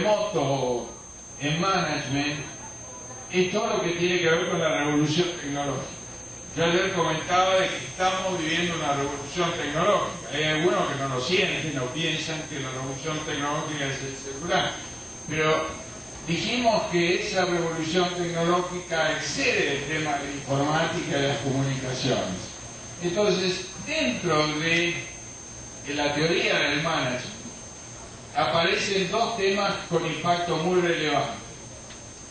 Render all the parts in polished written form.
terremoto en management es todo lo que tiene que ver con la revolución tecnológica. Yo ayer comentaba de que estamos viviendo una revolución tecnológica. Hay algunos que no lo sienten, no piensan que la revolución tecnológica es el celular. Pero dijimos que esa revolución tecnológica excede el tema de la informática y las comunicaciones. Entonces, dentro de la teoría del management, aparecen dos temas con impacto muy relevante.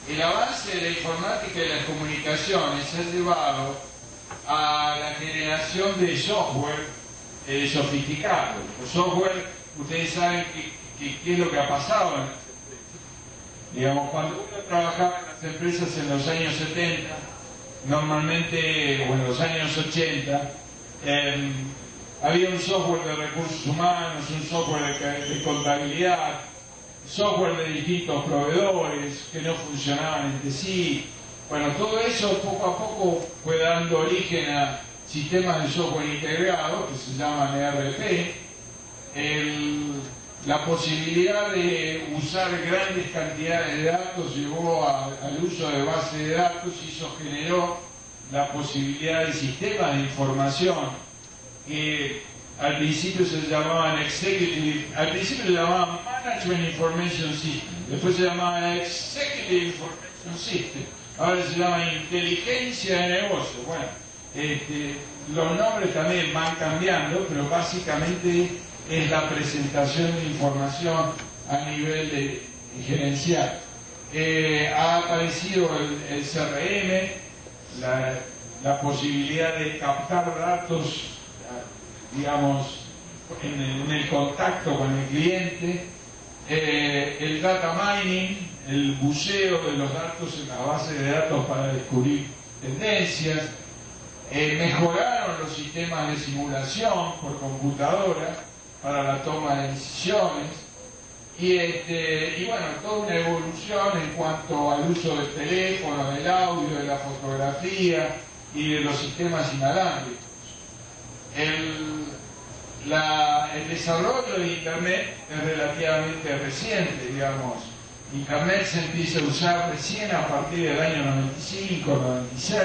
El avance de la informática y las comunicaciones ha llevado a la generación de software sofisticado. El software, ustedes saben qué es lo que ha pasado en las empresas. Digamos, cuando uno trabajaba en las empresas en los años 70, normalmente, o en los años 80, había un software de recursos humanos, un software de contabilidad, software de distintos proveedores que no funcionaban entre sí. Bueno, todo eso poco a poco fue dando origen a sistemas de software integrados que se llaman ERP. La posibilidad de usar grandes cantidades de datos llevó al uso de bases de datos y eso generó la posibilidad de sistemas de información que al principio se llamaban al principio se llamaban Management Information System, después se llamaban Executive Information System, ahora se llama inteligencia de negocio. Bueno, los nombres también van cambiando, pero básicamente es la presentación de información a nivel gerencial. Ha aparecido el CRM, la posibilidad de captar datos, digamos, en el contacto con el cliente, el data mining, el buceo de los datos en la base de datos para descubrir tendencias, mejoraron los sistemas de simulación por computadora para la toma de decisiones y bueno, toda una evolución en cuanto al uso del teléfono, del audio, de la fotografía y de los sistemas inalámbricos. El desarrollo de Internet es relativamente reciente, digamos. Internet se empieza a usar recién a partir del año 95, 96.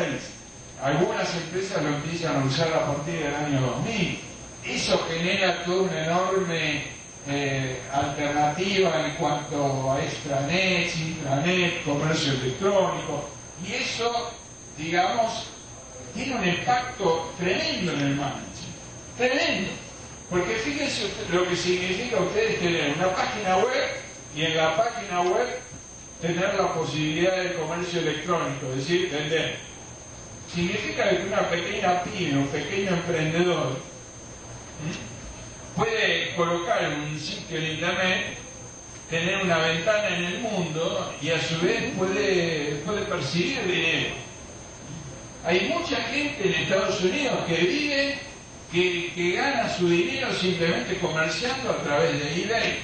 Algunas empresas lo empiezan a usar a partir del año 2000. Eso genera toda una enorme alternativa en cuanto a extranet, intranet, comercio electrónico. Y eso, digamos, tiene un impacto tremendo en el management. Tremendo. Porque fíjense lo que significa ustedes tener una página web y en la página web tener la posibilidad del comercio electrónico, es decir, vender. Significa que una pequeña pyme, un pequeño emprendedor, puede colocar en un sitio en internet, tener una ventana en el mundo y a su vez puede percibir dinero. Hay mucha gente en Estados Unidos que vive, que gana su dinero simplemente comerciando a través de eBay.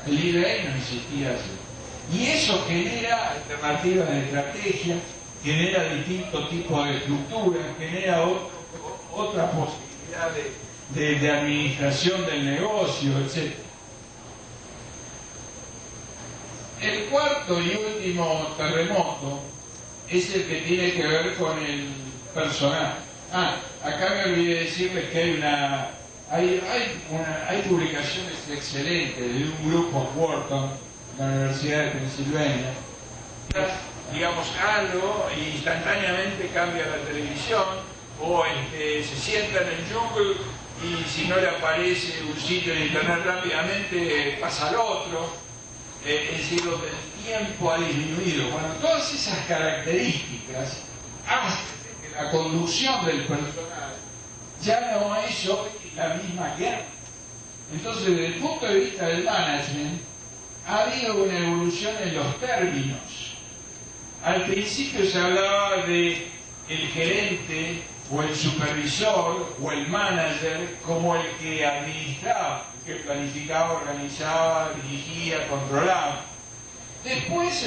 El eBay no existía así. Y eso genera alternativas de estrategia, genera distintos tipos de estructuras, genera otra posibilidad de administración del negocio, etc. El cuarto y último terremoto es el que tiene que ver con el personal. Acá me olvidé decirles que hay publicaciones excelentes de un grupo Wharton, de la Universidad de Pensilvania. Digamos algo e instantáneamente cambia la televisión o se sienta en el jungle y si no le aparece un sitio en internet rápidamente pasa al otro. Es decir, el tiempo ha disminuido. Bueno, todas esas características hacen que la conducción del personal ya no es hoy la misma que antes. Entonces, desde el punto de vista del management, ha habido una evolución en los términos. Al principio se hablaba de el gerente o el supervisor o el manager como el que administraba, que planificaba, organizaba, dirigía, controlaba. Después,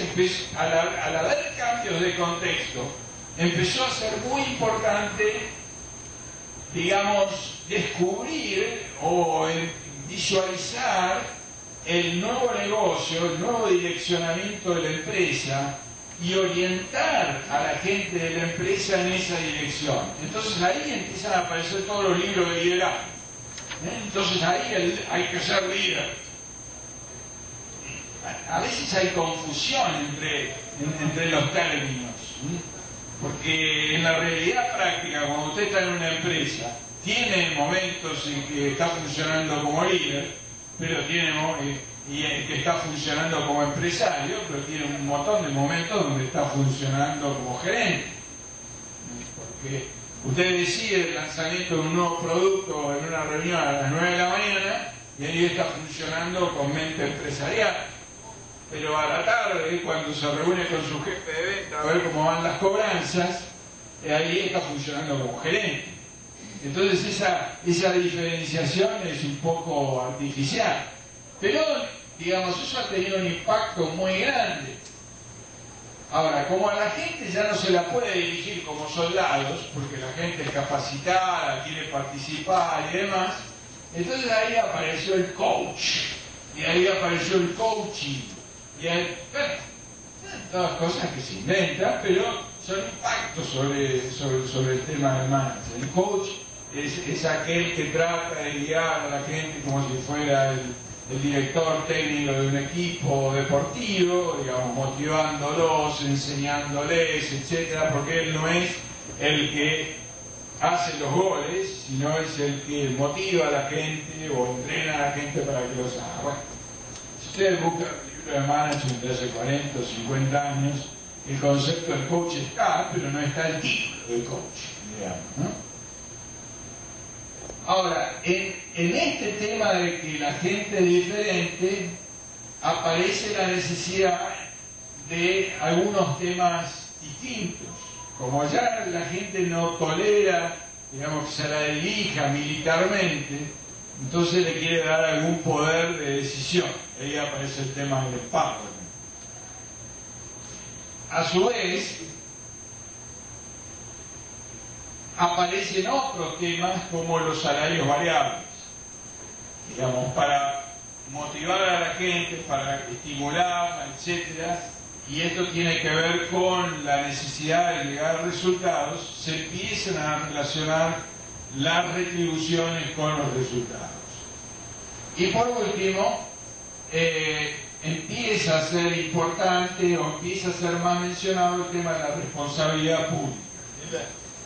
al haber cambios de contexto, empezó a ser muy importante, digamos, descubrir o visualizar el nuevo negocio, el nuevo direccionamiento de la empresa y orientar a la gente de la empresa en esa dirección. Entonces ahí empiezan a aparecer todos los libros de liderazgo. Entonces ahí hay que ser líder. A veces hay confusión entre los términos, porque en la realidad práctica, cuando usted está en una empresa, tiene momentos en que está funcionando como líder, pero tiene y que está funcionando como empresario, pero tiene un montón de momentos donde está funcionando como gerente. Porque usted decide el lanzamiento de un nuevo producto en una reunión a las 9 de la mañana y ahí está funcionando con mente empresarial. Pero a la tarde, cuando se reúne con su jefe de venta a ver cómo van las cobranzas, ahí está funcionando como gerente. Entonces esa diferenciación es un poco artificial. Pero, digamos, eso ha tenido un impacto muy grande. Ahora, como a la gente ya no se la puede dirigir como soldados, porque la gente es capacitada, quiere participar y demás, entonces ahí apareció el coach, y ahí apareció el coaching, y ahí, bueno, todas cosas que se inventan, pero son impactos sobre el tema del management. El coach es aquel que trata de guiar a la gente como si fuera el director técnico de un equipo deportivo, digamos, motivándolos, enseñándoles, etcétera, porque él no es el que hace los goles, sino es el que motiva a la gente o entrena a la gente para que los haga. Bueno, si ustedes buscan el libro de management de hace 40 o 50 años, el concepto del coach está, pero no está el título del coach, digamos, ¿no? Ahora, en este tema de que la gente es diferente, aparece la necesidad de algunos temas distintos. Como ya la gente no tolera, digamos, que se la dirija militarmente, entonces le quiere dar algún poder de decisión. Ahí aparece el tema del empowerment. A su vez, aparecen otros temas como los salarios variables, digamos, para motivar a la gente, para estimularla, etcétera, y esto tiene que ver con la necesidad de llegar a resultados, se empiezan a relacionar las retribuciones con los resultados. Y por último, empieza a ser importante o empieza a ser más mencionado el tema de la responsabilidad pública.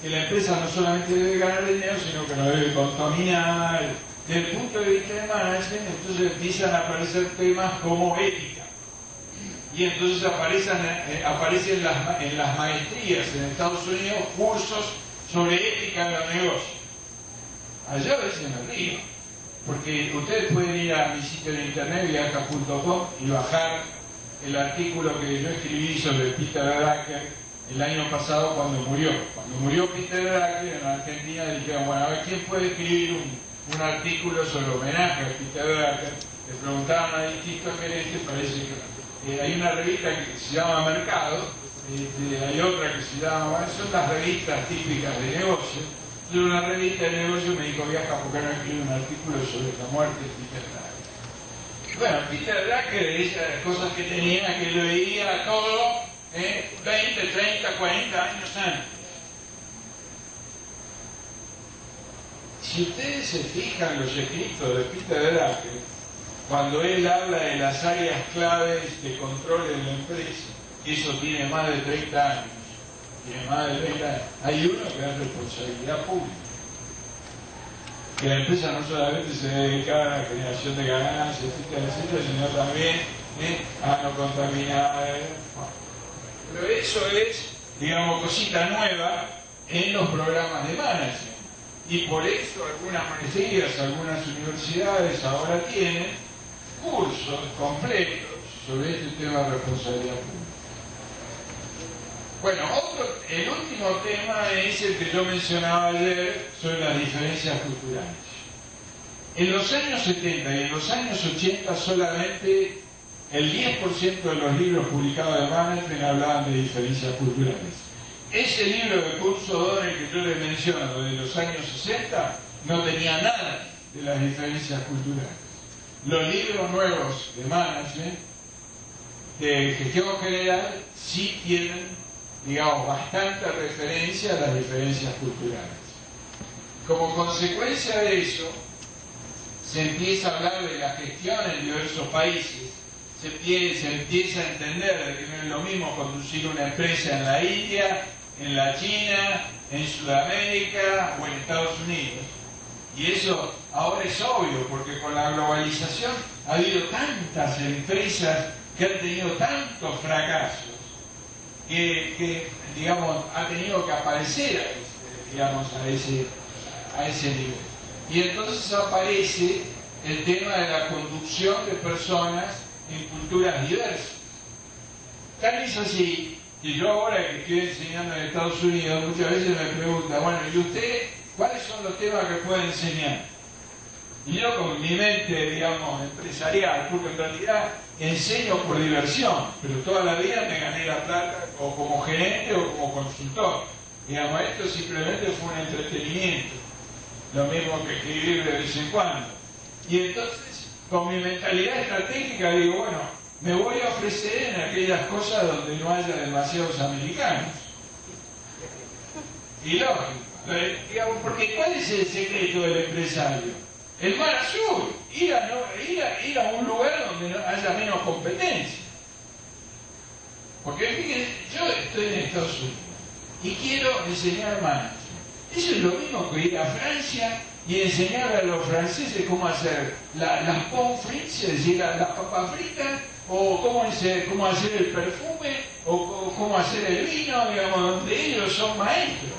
Que la empresa no solamente debe ganar dinero, sino que no debe contaminar. Desde el punto de vista de management, entonces empiezan a aparecer temas como ética. Y entonces aparecen en las maestrías en Estados Unidos cursos sobre ética en los negocios. Allá a veces me río, porque ustedes pueden ir a mi sitio de internet, viaja.com, y bajar el artículo que yo escribí sobre Peter Drucker el año pasado cuando murió. Cuando murió Peter Drucker en Argentina, dijeron, bueno, a ver, ¿quién puede escribir un artículo sobre homenaje a Peter Drucker? Le preguntaban a distintos gerentes, parece que hay una revista que se llama Mercado, hay otra que se llama, bueno, son las revistas típicas de negocio. Yo una revista de negocio me dijo, Viaja, ¿por qué no escribe un artículo sobre la muerte de Peter Drucker? Bueno, Peter Drucker, esas cosas que tenía, que lo veía todo, 20, 30, 40 años antes. Si ustedes se fijan los escritos de Peter Drucker, cuando él habla de las áreas claves de control en la empresa, eso tiene más de 30 años, hay uno que es responsabilidad pública. Que la empresa no solamente se dedica a la generación de ganancias, etcétera, sino también a no contaminar. Pero eso es, digamos, cosita nueva en los programas de management. Y por eso algunas maestrías, algunas universidades ahora tienen cursos completos sobre este tema de responsabilidad pública. Bueno, el último tema es el que yo mencionaba ayer sobre las diferencias culturales. En los años 70 y en los años 80 solamente el 10% de los libros publicados de management hablaban de diferencias culturales. Ese libro de curso Donner que yo les menciono de los años 60 no tenía nada de las diferencias culturales. los libros nuevos de management, de gestión general, sí tienen, digamos, bastante referencia a las diferencias culturales. Como consecuencia de eso, se empieza a hablar de la gestión en diversos países, se empieza a entender de que no es lo mismo conducir una empresa en la India, en la China, en Sudamérica o en Estados Unidos. Y eso ahora es obvio, porque con la globalización ha habido tantas empresas que han tenido tantos fracasos que digamos, ha tenido que aparecer, digamos, a ese nivel. Y entonces aparece el tema de la conducción de personas en culturas diversas. Tal es así que yo ahora que estoy enseñando en Estados Unidos, muchas veces me preguntan, bueno, ¿y usted cuáles son los temas que puede enseñar? Y yo con mi mente, digamos, empresarial, porque en realidad enseño por diversión, pero toda la vida me gané la plata o como gerente o como consultor. Digamos, esto simplemente fue un entretenimiento, lo mismo que escribir de vez en cuando. Y entonces, con mi mentalidad estratégica, digo, bueno, me voy a ofrecer en aquellas cosas donde no haya demasiados americanos. Y lógico, digamos, porque ¿cuál es el secreto del empresario? El mar azul, ir a un lugar donde no haya menos competencia. Porque fíjense, yo estoy en Estados Unidos y quiero enseñar management. Eso es lo mismo que ir a Francia y enseñar a los franceses cómo hacer las pommes frites, es decir, las papas fritas, o cómo hacer el perfume, o cómo hacer el vino, digamos, donde ellos son maestros.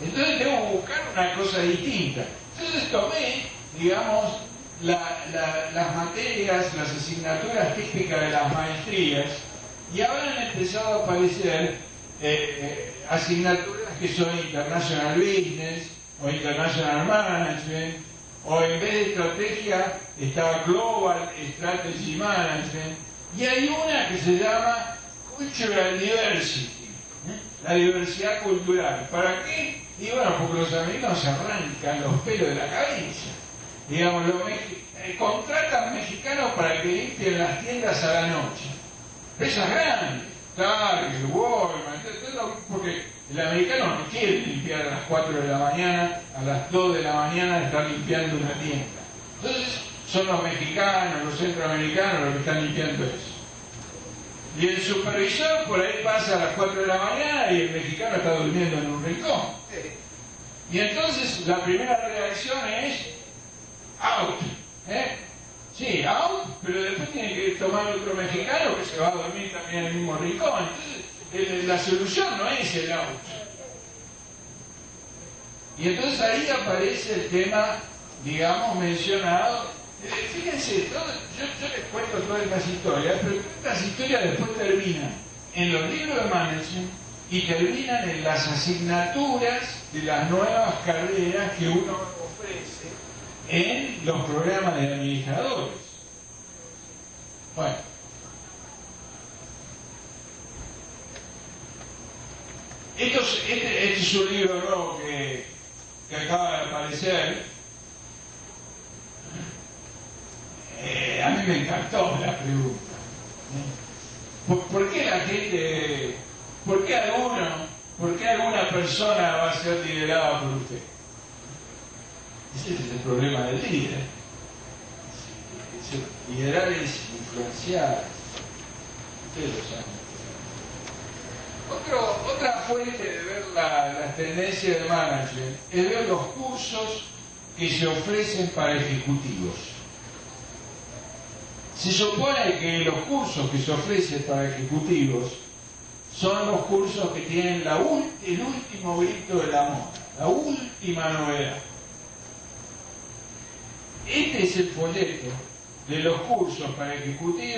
Entonces tengo que buscar una cosa distinta. Entonces tomé, digamos, las materias, las asignaturas típicas de las maestrías, y ahora han empezado a aparecer asignaturas que son International Business o International Management, o en vez de estrategia está Global Strategy Management, y hay una que se llama Cultural Diversity, la diversidad cultural. ¿Para qué? Y bueno, porque los americanos se arrancan los pelos de la cabeza. Digamos, contratan mexicanos para que limpien las tiendas a la noche. Empresas grandes, Target, Walmart, porque el americano no quiere limpiar a las 4 de la mañana, a las 2 de la mañana estar limpiando una tienda. Entonces son los mexicanos, los centroamericanos los que están limpiando eso. Y el supervisor por ahí pasa a las 4 de la mañana y el mexicano está durmiendo en un rincón. Y entonces la primera reacción es out. Sí, out, pero después tiene que tomar otro mexicano que se va a dormir también en el mismo rincón. Entonces la solución no es el out. Y entonces ahí aparece el tema, digamos, mencionado. Fíjense, yo les cuento todas estas historias, pero estas historias después terminan en los libros de management y terminan en las asignaturas de las nuevas carreras que uno ofrece en los programas de administradores. Bueno, este es un libro nuevo que acaba de aparecer. A mí me encantó la pregunta. ¿Por qué la gente, por qué alguna persona va a ser liderada por usted? Ese es el problema del líder. Liderar es influenciar. Ustedes lo saben. Otra fuente de ver las tendencias de management es ver los cursos que se ofrecen para ejecutivos. Se supone que los cursos que se ofrecen para ejecutivos son los cursos que tienen el último grito de la moda, la última novedad. Este es el folleto de los cursos para ejecutivos